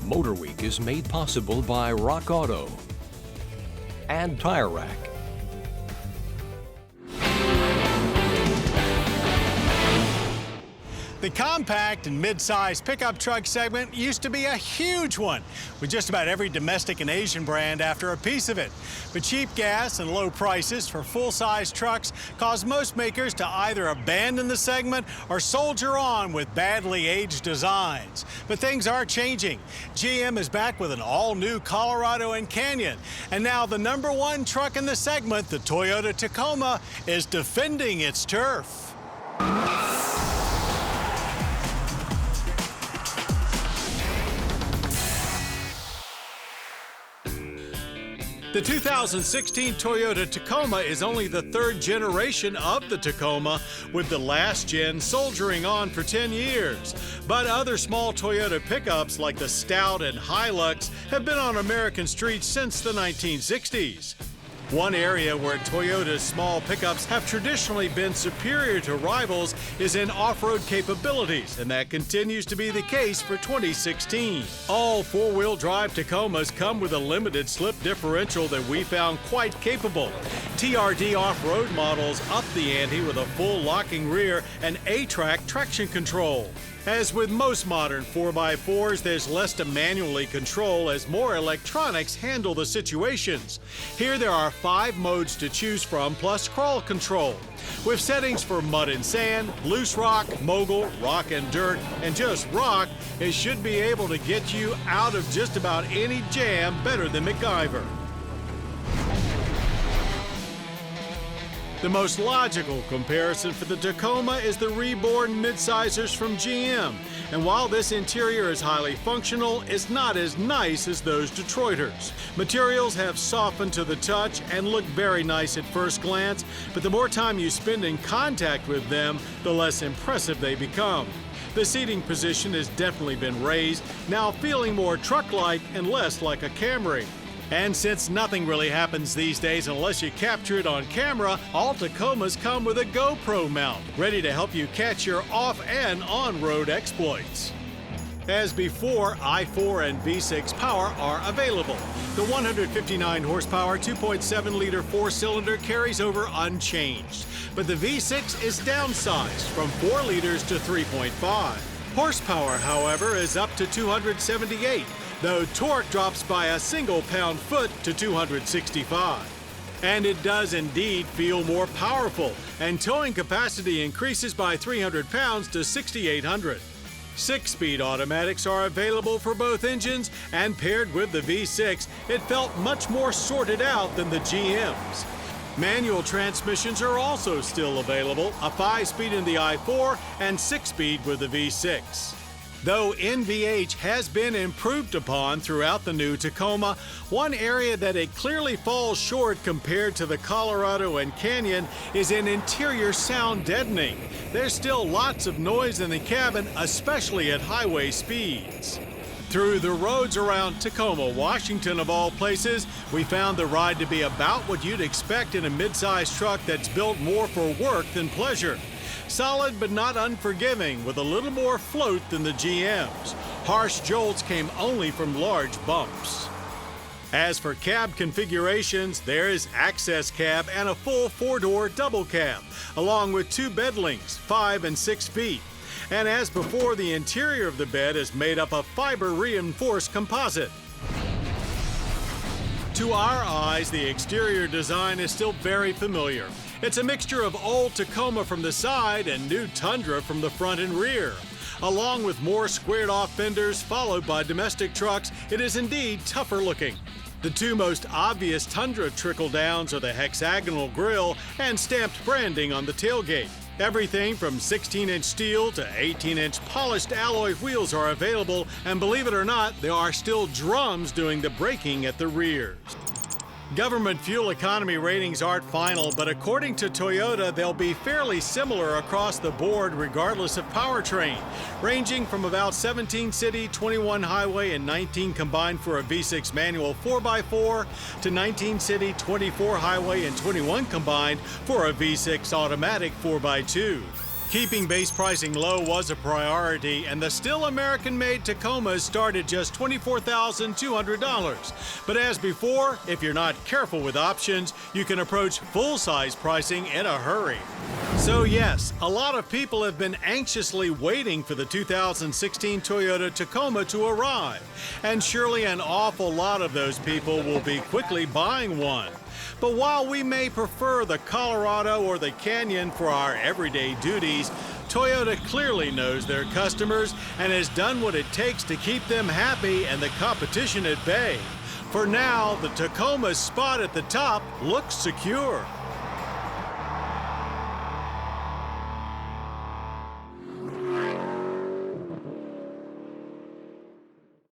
MotorWeek is made possible by Rock Auto and Tire Rack. The compact and mid-size pickup truck segment used to be a huge one, with just about every domestic and Asian brand after a piece of it. But cheap gas and low prices for full-size trucks caused most makers to either abandon the segment or soldier on with badly aged designs. But things are changing. GM is back with an all-new Colorado and Canyon, and now the #1 truck in the segment, the Toyota Tacoma, is defending its turf. The 2016 Toyota Tacoma is only the 3rd generation of the Tacoma, with the last gen soldiering on for 10 years. But other small Toyota pickups like the Stout and Hilux have been on American streets since the 1960s. One area where Toyota's small pickups have traditionally been superior to rivals is in off-road capabilities, and that continues to be the case for 2016. All 4-wheel drive Tacomas come with a limited slip differential that we found quite capable. TRD off-road models up the ante with a full locking rear and A-track traction control. As with most modern 4x4s, there's less to manually control as more electronics handle the situations. Here there are 5 modes to choose from, plus crawl control. With settings for mud and sand, loose rock, mogul, rock and dirt, and just rock, it should be able to get you out of just about any jam better than MacGyver. The most logical comparison for the Tacoma is the reborn midsizers from GM. And while this interior is highly functional, it's not as nice as those Detroiters. Materials have softened to the touch and look very nice at first glance, but the more time you spend in contact with them, the less impressive they become. The seating position has definitely been raised, now feeling more truck-like and less like a Camry. And since nothing really happens these days unless you capture it on camera, all Tacomas come with a Gopro Mount, ready to help you catch your off- and on-road exploits. As before, i4 and V6 power are available. The 159 horsepower 2.7-liter 4-cylinder carries over unchanged, but the V6 is downsized from 4 liters to 3.5. Horsepower, however, is up to 278. Though torque drops by a single pound-foot to 265. And it does indeed feel more powerful, and towing capacity increases by 300 pounds to 6,800. 6-speed automatics are available for both engines, and paired with the V6, it felt much more sorted out than the GM's. Manual transmissions are also still available, a 5-speed in the i4 and 6-speed with the V6. Though NVH has been improved upon throughout the new Tacoma, one area that it clearly falls short compared to the Colorado and Canyon is in interior sound deadening. There's still lots of noise in the cabin, especially at highway speeds. Through the roads around Tacoma, Washington of all places, we found the ride to be about what you'd expect in a mid-sized truck that's built more for work than pleasure. Solid but not unforgiving, with a little more float than the GM's. Harsh jolts came only from large bumps. As for cab configurations, there is access cab and a full 4-door double cab, along with 2 bedlings, 5 and 6 feet. And as before, the interior of the bed is made up of fiber-reinforced composite. To our eyes, the exterior design is still very familiar. It's a mixture of old Tacoma from the side and new Tundra from the front and rear. Along with more squared-off fenders followed by domestic trucks, it is indeed tougher looking. The 2 most obvious Tundra trickle-downs are the hexagonal grille and stamped branding on the tailgate. Everything from 16-inch steel to 18-inch polished alloy wheels are available, and believe it or not, there are still drums doing the braking at the rears. Government fuel economy ratings aren't final, but according to Toyota, they'll be fairly similar across the board regardless of powertrain, ranging from about 17 city, 21 highway, and 19 combined for a V6 manual 4x4 to 19 city, 24 highway, and 21 combined for a V6 automatic 4x2. Keeping base pricing low was a priority, and the still American-made Tacomas start at just $24,200. But as before, if you're not careful with options, you can approach full-size pricing in a hurry. So yes, a lot of people have been anxiously waiting for the 2016 Toyota Tacoma to arrive, and surely an awful lot of those people will be quickly buying one. But while we may prefer the Colorado or the Canyon for our everyday duties, Toyota clearly knows their customers and has done what it takes to keep them happy and the competition at bay. For now, the Tacoma's spot at the top looks secure.